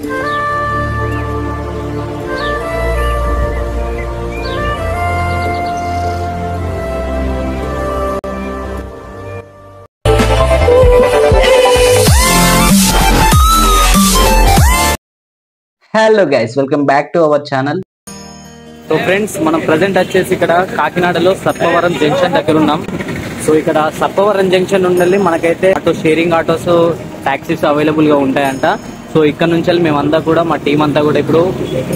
Hello guys, welcome back to our channel. So friends, మనం present వచ్చేసి ఇక్కడ కాకినాడలో సర్పవరం జంక్షన్ దగ్గర ఉన్నాం. సో ఇక్కడ సర్పవరం జంక్షన్ ఉండాలి మనకైతే auto sharing autos taxis available గా ఉంటాయంట. సో ఇక్కడ నుంచి మేమంతా కూడా మా టీం అంతా కూడా ఇప్పుడు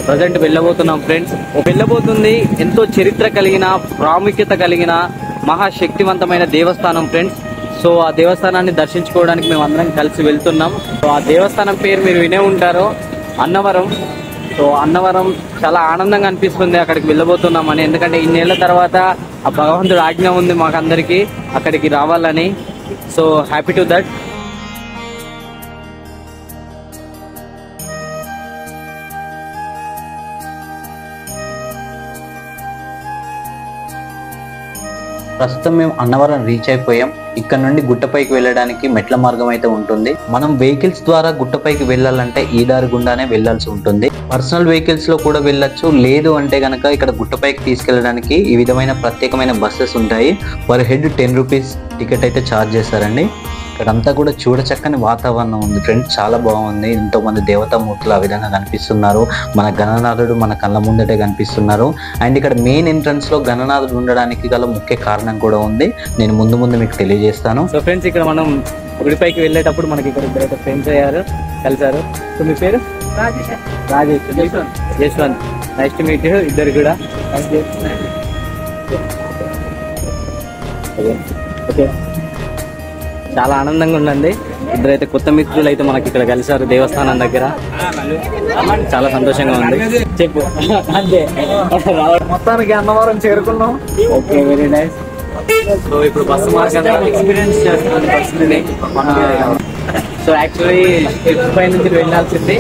ప్రజెంట్ వెళ్ళబోతున్నాం ఫ్రెండ్స్. వెళ్ళబోతుంది ఎంతో చరిత్ర కలిగిన ప్రాముఖ్యత కలిగిన మహాశక్తివంతమైన దేవస్థానం ఫ్రెండ్స్. సో ఆ దేవస్థానాన్ని దర్శించుకోవడానికి మేము అందరం కలిసి వెళ్తున్నాం. సో ఆ దేవస్థానం పేరు మీరు వినే ఉంటారో, అన్నవరం. సో అన్నవరం చాలా ఆనందంగా అనిపిస్తుంది అక్కడికి వెళ్ళబోతున్నామని, ఎందుకంటే ఇన్నేళ్ల తర్వాత ఆ భగవంతుడు ఆజ్ఞ ఉంది మాకందరికి అక్కడికి రావాలని. So happy to that. ప్రస్తుతం మేము అన్నవరం రీచ్ అయిపోయాం. ఇక్కడ నుండి గుట్టపైకి వెళ్ళడానికి మెట్ల మార్గం అయితే ఉంటుంది. మనం వెహికల్స్ ద్వారా గుట్టపైకి వెళ్ళాలంటే ఈ దారి గుండానే వెళ్లాల్సి ఉంటుంది. పర్సనల్ వెహికల్స్ లో కూడా వెళ్ళొచ్చు. లేదు అంటే గనక ఇక్కడ గుట్టపైకి తీసుకెళ్ళడానికి ఈ విధమైన ప్రత్యేకమైన బస్సెస్ ఉంటాయి. పర్ హెడ్ 10 రూపీస్ టికెట్ అయితే ఛార్జ్ చేస్తారండి. ఇక్కడంతా కూడా చూడచక్కని వాతావరణం ఉంది ఫ్రెండ్స్, చాలా బాగుంది. ఎంతో మంది దేవతామూర్తులు ఆ విధంగా కనిపిస్తున్నారు. మన గణనాథుడు మన కళ్ళ ముందటే కనిపిస్తున్నారు. అండ్ ఇక్కడ మెయిన్ ఎంట్రన్స్ లో గణనాథుడు ఉండడానికి గల ముఖ్య కారణం కూడా ఉంది. నేను ముందు మీకు తెలియజేస్తాను. సో ఫ్రెండ్స్, ఇక్కడ మనం గుడిపైకి వెళ్ళేటప్పుడు మనకి ఇక్కడ ఇద్దరు ఫ్రెండ్స్ అయ్యారు, కలిసారు. సో మీ పేరు? Rajesh, Yashwant. Nice to meet you ఇద్దరు కూడా. ఓకే, చాలా ఆనందంగా ఉండండి. ఇద్దరైతే కొత్త మిత్రులు అయితే మనకి ఇక్కడ కలిసారు దేవస్థానం దగ్గర. చాలా సంతోషంగా ఉంది. చెప్పు. అంతే, మొత్తానికి అన్నవరం చేరుకున్నాం. Okay, very nice. సో ఇప్పుడు బస్సు మార్గంగా ఎక్స్పీరియన్స్ చేస్తున్నాను బస్సుని. సో యాక్చువల్లీ స్టెప్స్ పై నుంచి వెళ్ళాల్సింది.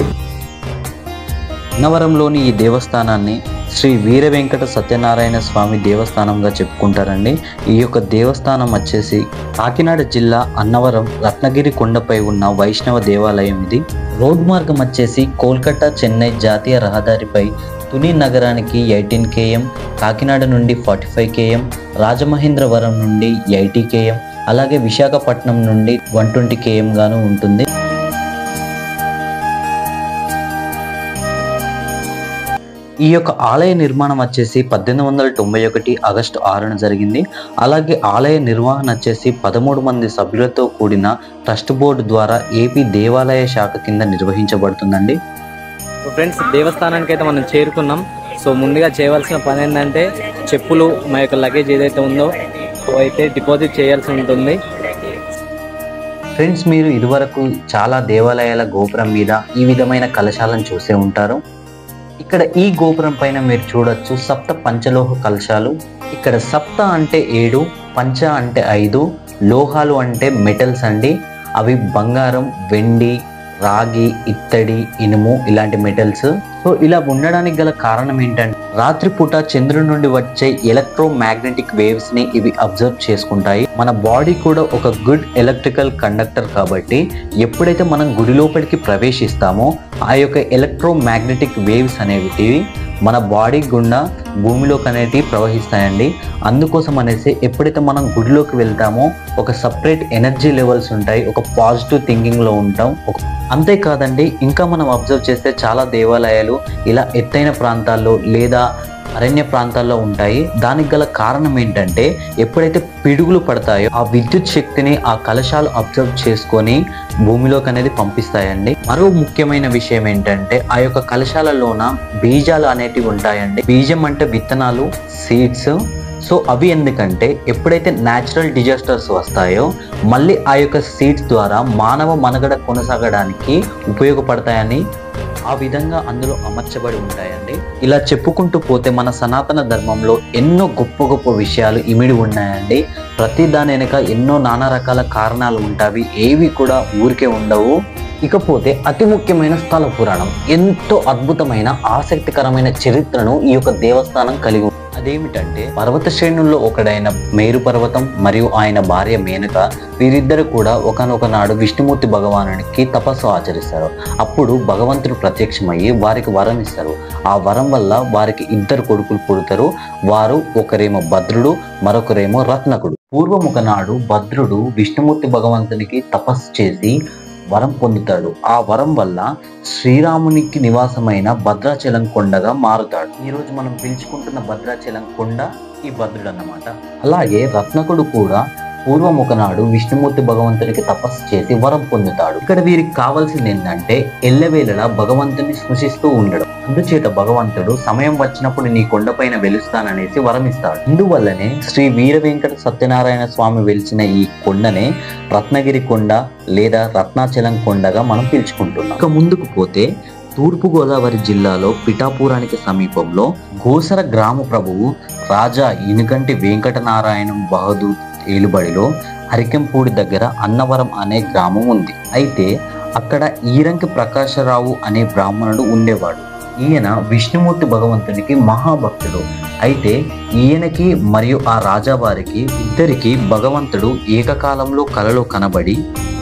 అన్నవరంలోని ఈ దేవస్థానాన్ని శ్రీ వీర వెంకట సత్యనారాయణ స్వామి దేవస్థానంగా చెప్పుకుంటారండి. ఈ యొక్క దేవస్థానం వచ్చేసి కాకినాడ జిల్లా అన్నవరం రత్నగిరి కొండపై ఉన్న వైష్ణవ దేవాలయం ఇది. రోడ్ మార్గం వచ్చేసి కోల్కతా చెన్నై జాతీయ రహదారిపై తుని నగరానికి 18 km, కాకినాడ నుండి 45 km, రాజమహేంద్రవరం నుండి 80 km, అలాగే విశాఖపట్నం నుండి 120 km గాను ఉంటుంది. ఈ యొక్క ఆలయ నిర్మాణం వచ్చేసి 1891 ఆగస్టు 6న జరిగింది. అలాగే ఆలయ నిర్వహణ వచ్చేసి 13 మంది సభ్యులతో కూడిన ట్రస్ట్ బోర్డు ద్వారా ఏపీ దేవాలయ శాఖ కింద నిర్వహించబడుతుందండి. సో ఫ్రెండ్స్, దేవస్థానానికి అయితే మనం చేరుకున్నాం. సో ముందుగా చేయవలసిన పని ఏంటంటే చెప్పులు, మా యొక్క లగేజ్ ఏదైతే ఉందో అయితే డిపాజిట్ చేయాల్సి ఉంటుంది. ఫ్రెండ్స్, మీరు ఇదివరకు చాలా దేవాలయాల గోపురం మీద ఈ విధమైన కలశాలను చూసే ఉంటారు. ఇక్కడ ఈ గోపురం పైన మీరు చూడొచ్చు సప్త పంచలోహ కలశాలు. ఇక్కడ సప్త అంటే 7, పంచ అంటే 5, లోహాలు అంటే మెటల్స్ అండి. అవి బంగారం, వెండి, రాగి, ఇత్తడి, ఇనుము ఇలాంటి మెటల్స్. సో ఇలా ఉండడానికి గల కారణం ఏంటంటే రాత్రిపూట చంద్రుడి నుండి వచ్చే ఎలక్ట్రోమాగ్నెటిక్ వేవ్స్ ని ఇవి అబ్జర్వ్ చేసుకుంటాయి. మన బాడీ కూడా ఒక గుడ్ ఎలక్ట్రికల్ కండక్టర్ కాబట్టి ఎప్పుడైతే మనం గుడి లోపలికి ప్రవేశిస్తామో ఆ యొక్క ఎలక్ట్రోమాగ్నెటిక్ వేవ్స్ అనేవి మన బాడీ గుండా భూమిలోకి అనేటివి ప్రవహిస్తాయండి. అందుకోసం అనేసి ఎప్పుడైతే మనం గుడిలోకి వెళ్తామో ఒక సపరేట్ ఎనర్జీ లెవెల్స్ ఉంటాయి, ఒక పాజిటివ్ థింకింగ్లో ఉంటాం. అంతేకాదండి, ఇంకా మనం అబ్జర్వ్ చేస్తే చాలా దేవాలయాలు ఇలా ఎత్తైన ప్రాంతాల్లో లేదా అరణ్య ప్రాంతాల్లో ఉంటాయి. దానికి గల కారణం ఏంటంటే ఎప్పుడైతే పిడుగులు పడతాయో ఆ విద్యుత్ శక్తిని ఆ కలశాలు అబ్జర్వ్ చేసుకొని భూమిలోకి అనేది పంపిస్తాయండి. మరో ముఖ్యమైన విషయం ఏంటంటే ఆ యొక్క కలశాలలోన బీజాలు అనేటివి ఉంటాయండి. బీజం అంటే విత్తనాలు, సీడ్స్. సో అవి ఎందుకంటే ఎప్పుడైతే న్యాచురల్ డిజాస్టర్స్ వస్తాయో మళ్ళీ ఆ యొక్క సీడ్స్ ద్వారా మానవ మనుగడ కొనసాగడానికి ఉపయోగపడతాయని ఆ విధంగా అందులో అమర్చబడి ఉంటాయండి. ఇలా చెప్పుకుంటూ పోతే మన సనాతన ధర్మంలో ఎన్నో గొప్ప గొప్ప విషయాలు ఇమిడి ఉన్నాయండి. ప్రతి దాని వెనుక ఎన్నో నానా రకాల కారణాలు ఉంటాయి, ఏవి కూడా ఊరికే ఉండవు. ఇకపోతే అతి ముఖ్యమైన స్థల పురాణం, ఎంతో అద్భుతమైన ఆసక్తికరమైన చరిత్రను ఈ యొక్క దేవస్థానం కలిగి ఉంది. అదేమిటంటే పర్వత శ్రేణుల్లో ఒకడైన మేరు పర్వతం మరియు ఆయన భార్య మేనక వీరిద్దరు కూడా ఒకానొక నాడు విష్ణుమూర్తి భగవానునికి తపస్సు ఆచరిస్తారు. అప్పుడు భగవంతుడు ప్రత్యక్షమయ్యి వారికి వరం ఇస్తారు. ఆ వరం వల్ల వారికి ఇద్దరు కొడుకులు పుడతారు. వారు ఒకరేమో భద్రుడు, మరొకరేమో రత్నకుడు. పూర్వం ఒకనాడు భద్రుడు విష్ణుమూర్తి భగవంతునికి తపస్సు చేసి వరం పొందుతాడు. ఆ వరం వల్ల శ్రీరామునికి నివాసమైన భద్రాచలం కొండగా మారుతాడు. ఈరోజు మనం పిలుచుకుంటున్న భద్రాచలం కొండ ఈ భద్రుడు అన్నమాట. అలాగే రత్నకుడు కూడా పూర్వం ఒకనాడు విష్ణుమూర్తి భగవంతునికి తపస్సు చేసి వరం పొందుతాడు. ఇక్కడ వీరికి కావాల్సింది ఏంటంటే ఎల్లవేళలా భగవంతుని స్మృశిస్తూ ఉండడం. అందుచేత భగవంతుడు సమయం వచ్చినప్పుడు నీ కొండపైన వెలుస్తాననేసి వరం ఇస్తాడు. అందువల్లనే శ్రీ వీర వెంకట సత్యనారాయణ స్వామి వెలిసిన ఈ కొండనే రత్నగిరి కొండ లేదా రత్నాచలం కొండగా మనం పిలుచుకుంటున్నాం. ఇక ముందుకు పోతే తూర్పుగోదావరి జిల్లాలో పిఠాపురానికి సమీపంలో గోసర గ్రామ ప్రభువు రాజా ఇనుగంటి వెంకటనారాయణ బహదూర్ ఏలుబడిలో అరికెంపూడి దగ్గర అన్నవరం అనే గ్రామం ఉంది. అయితే అక్కడ ఈరంకి ప్రకాశరావు అనే బ్రాహ్మణుడు ఉండేవాడు. ఈయన విష్ణుమూర్తి భగవంతునికి మహాభక్తుడు. అయితే ఈయనకి మరియు ఆ రాజావారికి ఇద్దరికి భగవంతుడు ఏకకాలంలో కలలో కనబడి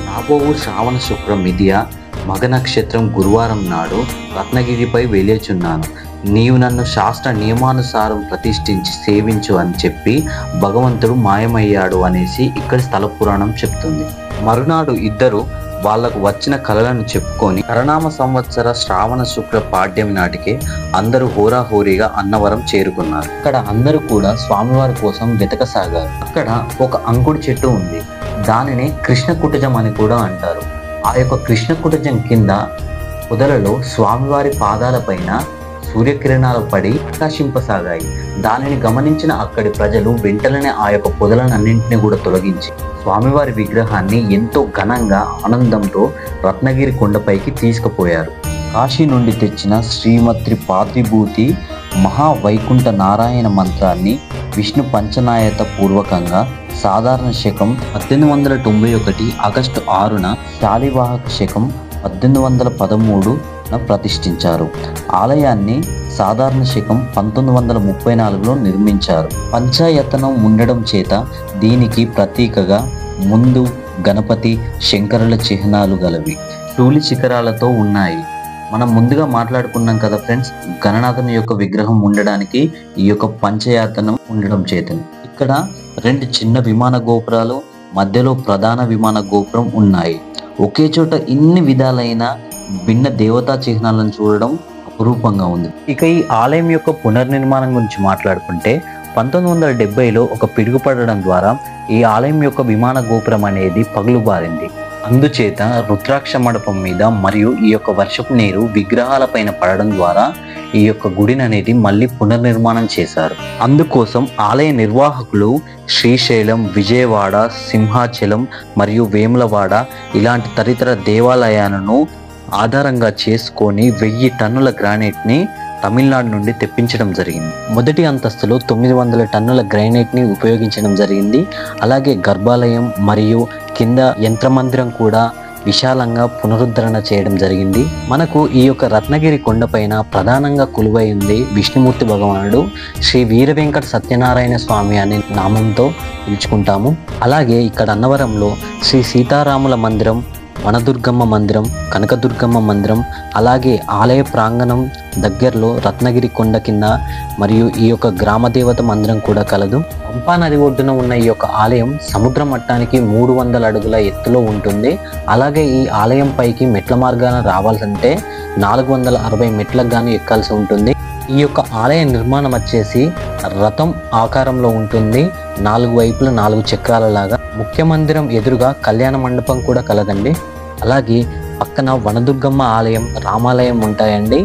రాబోవు శ్రావణ శుక్ర మిథియ మగ నక్షత్రం గురువారం నాడు రత్నగిరిపై వెలేచున్నాను, నీవు నన్ను శాస్త్ర నియమానుసారం ప్రతిష్ఠించి సేవించు అని చెప్పి భగవంతుడు మాయమయ్యాడు అనేసి ఇక్కడ స్థల పురాణం చెప్తుంది. మరునాడు ఇద్దరు వాళ్లకు వచ్చిన కలలను చెప్పుకొని కరణామ సంవత్సర శ్రావణ శుక్ర పాడ్యం నాటికే అందరూ హోరాహోరీగా అన్నవరం చేరుకున్నారు. అక్కడ అందరూ కూడా స్వామివారి కోసం వెతకసాగారు. అక్కడ ఒక అంకుడి చెట్టు ఉంది. దానిని కృష్ణ కుటజం అని కూడా అంటారు. ఆ యొక్క కృష్ణ కుటజం కింద పొదలలో స్వామివారి పాదాలపైన సూర్యకిరణాలు పడి ప్రకాశింపసాగాయి. దానిని గమనించిన అక్కడి ప్రజలు వెంటనే ఆ యొక్క పొదలనన్నింటినీ కూడా తొలగించి స్వామివారి విగ్రహాన్ని ఎంతో ఘనంగా ఆనందంతో రత్నగిరి కొండపైకి తీసుకుపోయారు. కాశీ నుండి తెచ్చిన శ్రీమత్రి పాత్రిభూతి మహావైకుంఠ నారాయణ మంత్రాన్ని విష్ణు పంచనాయత పూర్వకంగా సాధారణ శకం 1891 ఆగస్టు 6న శాలివాహక శకం 1813 ప్రతిష్ఠించారు. ఆలయాన్ని సాధారణ శకం 1934లో నిర్మించారు. పంచాయతనం ఉండడం చేత దీనికి ప్రతీకగా ముందు గణపతి, శంకరుల చిహ్నాలు గలవి శూలి శిఖరాలతో ఉన్నాయి. మనం ముందుగా మాట్లాడుకున్నాం కదా ఫ్రెండ్స్, గణనాథుని యొక్క విగ్రహం ఉండడానికి ఈ యొక్క పంచయాతనం ఉండడం చేతని ఇక్కడ 2 చిన్న విమాన గోపురాలు, మధ్యలో ప్రధాన విమాన గోపురం ఉన్నాయి. ఒకే చోట ఇన్ని విధాలైన భిన్న దేవతా చిహ్నాలను చూడడం అపురూపంగా ఉంది. ఇక ఈ ఆలయం యొక్క పునర్నిర్మాణం గురించి మాట్లాడుకుంటే 1970లో ఒక పిడుగు పడడం ద్వారా ఈ ఆలయం యొక్క విమాన గోపురం అనేది పగులుబారింది. అందుచేత రుద్రాక్ష మండపం మీద మరియు ఈ యొక్క వర్షపు నీరు విగ్రహాలపైన పడడం ద్వారా ఈ యొక్క గుడిని అనేది మళ్ళీ పునర్నిర్మాణం చేశారు. అందుకోసం ఆలయ నిర్వాహకులు శ్రీశైలం, విజయవాడ, సింహాచలం మరియు వేములవాడ ఇలాంటి తదితర దేవాలయాలను ఆధారంగా చేసుకొని 1000 టన్నుల గ్రానైట్ని తమిళనాడు నుండి తెప్పించడం జరిగింది. మొదటి అంతస్తులో 900 టన్నుల గ్రానైట్ని ఉపయోగించడం జరిగింది. అలాగే గర్భాలయం మరియు కింద యంత్రమందిరం కూడా విశాలంగా పునరుద్ధరణ చేయడం జరిగింది. మనకు ఈ యొక్క రత్నగిరి కొండపైన ప్రధానంగా కొలువై ఉంది విష్ణుమూర్తి భగవానుడు. శ్రీ వీర వెంకట సత్యనారాయణ స్వామి అనే నామంతో పిలుచుకుంటాము. అలాగే ఇక్కడ అన్నవరంలో శ్రీ సీతారాముల మందిరం, వనదుర్గమ్మ మందిరం, కనకదుర్గమ్మ మందిరం, అలాగే ఆలయ ప్రాంగణం దగ్గరలో రత్నగిరి కొండ కింద మరియు ఈ యొక్క గ్రామదేవత మందిరం కూడా కలదు. పంపా నది ఒడ్డున ఉన్న ఈ యొక్క ఆలయం సముద్ర మట్టానికి 300 అడుగుల ఎత్తులో ఉంటుంది. అలాగే ఈ ఆలయం పైకి మెట్ల మార్గాన రావాలంటే 460 మెట్లకు గాను ఎక్కాల్సి ఉంటుంది. ఈ యొక్క ఆలయ నిర్మాణం వచ్చేసి రథం ఆకారంలో ఉంటుంది. 4 వైపుల 4 చక్రాల లాగా. ముఖ్య మందిరం ఎదురుగా కళ్యాణ మండపం కూడా కలదండి. అలాగే పక్కన వనదుర్గమ్మ ఆలయం, రామాలయం ఉంటాయండి.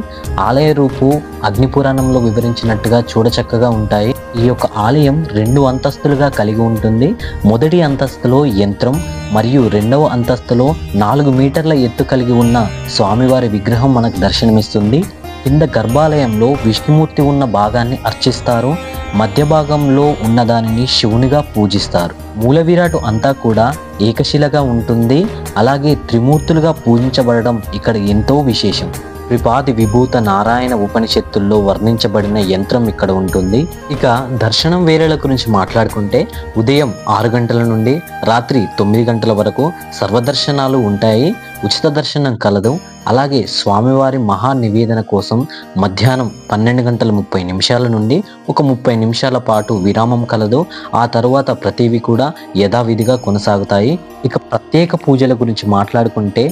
ఆలయ రూపు అగ్నిపురాణంలో వివరించినట్టుగా చూడచక్కగా ఉంటాయి. ఈ యొక్క ఆలయం 2 అంతస్తులుగా కలిగి ఉంటుంది. మొదటి అంతస్తులో యంత్రం మరియు 2వ అంతస్తులో 4 మీటర్ల ఎత్తు కలిగి ఉన్న స్వామివారి విగ్రహం మనకు దర్శనమిస్తుంది. కింద గర్భాలయంలో విష్ణుమూర్తి ఉన్న భాగాన్ని అర్చిస్తారు. మధ్య భాగంలో ఉన్న దానిని శివునిగా పూజిస్తారు. మూల విరాటు అంతా కూడా ఏకశిలగా ఉంటుంది. అలాగే త్రిమూర్తులుగా పూజించబడడం ఇక్కడ ఎంతో విశేషం. త్రిపాది విభూత నారాయణ ఉపనిషత్తుల్లో వర్ణించబడిన యంత్రం ఇక్కడ ఉంటుంది. ఇక దర్శనం వేళల గురించి మాట్లాడుకుంటే ఉదయం 6 గంటల నుండి రాత్రి 9 గంటల వరకు సర్వదర్శనాలు ఉంటాయి. ఉచిత దర్శనం కలదు. అలాగే స్వామివారి మహా నివేదన కోసం మధ్యాహ్నం 12 గంటల 30 నిమిషాల నుండి ఒక 30 నిమిషాల పాటు విరామం కలదు. ఆ తరువాత ప్రతివి కూడా యథావిధిగా కొనసాగుతాయి. ఇక ప్రత్యేక పూజల గురించి మాట్లాడుకుంటే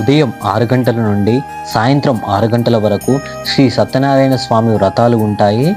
ఉదయం 6 గంటల నుండి సాయంత్రం 6 గంటల వరకు శ్రీ సత్యనారాయణ స్వామి వ్రతాలు ఉంటాయి.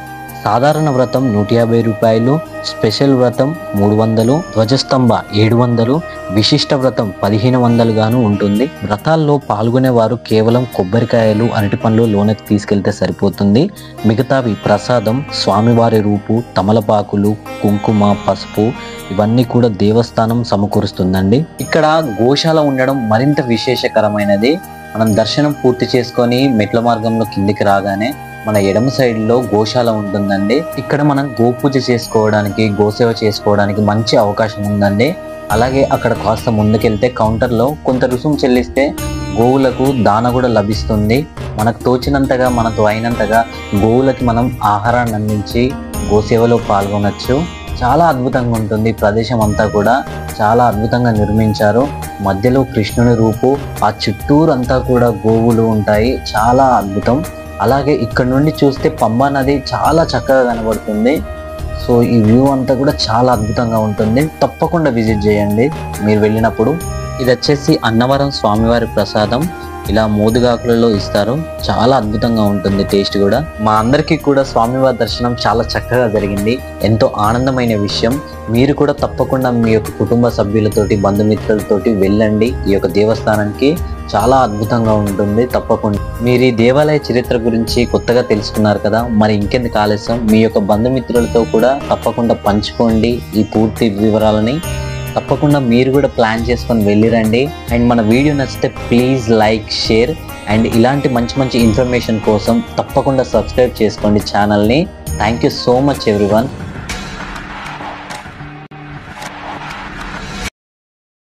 సాధారణ వ్రతం 150 రూపాయలు, స్పెషల్ వ్రతం 300, ధ్వజస్తంభ 700, విశిష్ట వ్రతం 1500 గాను ఉంటుంది. వ్రతాల్లో పాల్గొనేవారు కేవలం కొబ్బరికాయలు, అరటి పండ్లు లోనికి తీసుకెళ్తే సరిపోతుంది. మిగతావి ప్రసాదం, స్వామివారి రూపు, తమలపాకులు, కుంకుమ, పసుపు ఇవన్నీ కూడా దేవస్థానం సమకూరుస్తుందండి. ఇక్కడ గోశాల ఉండడం మరింత విశేషకరమైనది. మనం దర్శనం పూర్తి చేసుకొని మెట్ల మార్గంలో కిందికి రాగానే మన ఎడమ సైడ్ లో గోశాల ఉంటుందండి. ఇక్కడ మనం గోపూజ చేసుకోవడానికి, గోసేవ చేసుకోవడానికి మంచి అవకాశం ఉందండి. అలాగే అక్కడ కాస్త ముందుకెళ్తే కౌంటర్లో కొంత రుసుము చెల్లిస్తే గోవులకు దాన కూడా లభిస్తుంది. మనకు తోచినంతగా, మనతో అయినంతగా గోవులకి మనం ఆహారాన్ని అందించి గోసేవలో పాల్గొనవచ్చు. చాలా అద్భుతంగా ఉంటుంది. ప్రదేశం అంతా కూడా చాలా అద్భుతంగా నిర్మించారు. మధ్యలో కృష్ణుని రూపు, ఆ చుట్టూరు అంతా కూడా గోవులు ఉంటాయి. చాలా అద్భుతం. అలాగే ఇక్కడ నుండి చూస్తే పంబా నది చాలా చక్కగా కనబడుతుంది. సో ఈ వ్యూ అంతా కూడా చాలా అద్భుతంగా ఉంటుంది. తప్పకుండా విజిట్ చేయండి మీరు వెళ్ళినప్పుడు. ఇది వచ్చేసి అన్నవరం స్వామివారి ప్రసాదం. ఇలా మోదుగాకులలో ఇస్తారు. చాలా అద్భుతంగా ఉంటుంది టేస్ట్ కూడా. మా అందరికీ కూడా స్వామివారి దర్శనం చాలా చక్కగా జరిగింది. ఎంతో ఆనందమైన విషయం. మీరు కూడా తప్పకుండా మీ యొక్క కుటుంబ సభ్యులతోటి, బంధుమిత్రులతోటి వెళ్ళండి ఈ యొక్క దేవస్థానానికి. చాలా అద్భుతంగా ఉంటుంది. తప్పకుండా మీరు ఈ దేవాలయ చరిత్ర గురించి కొత్తగా తెలుసుకున్నారు కదా, మరి ఇంకెందుకు ఆలస్యం, మీ యొక్క బంధుమిత్రులతో కూడా తప్పకుండా పంచుకోండి ఈ పూర్తి వివరాలని. తప్పకుండా మీరు కూడా ప్లాన్ చేసుకొని వెళ్ళిరండి. అండ్ మన వీడియో నచ్చితే ప్లీజ్ లైక్, షేర్ అండ్ ఇలాంటి మంచి మంచి ఇన్ఫర్మేషన్ కోసం తప్పకుండా సబ్స్క్రైబ్ చేసుకోండి ఛానల్ని. Thank you so much everyone.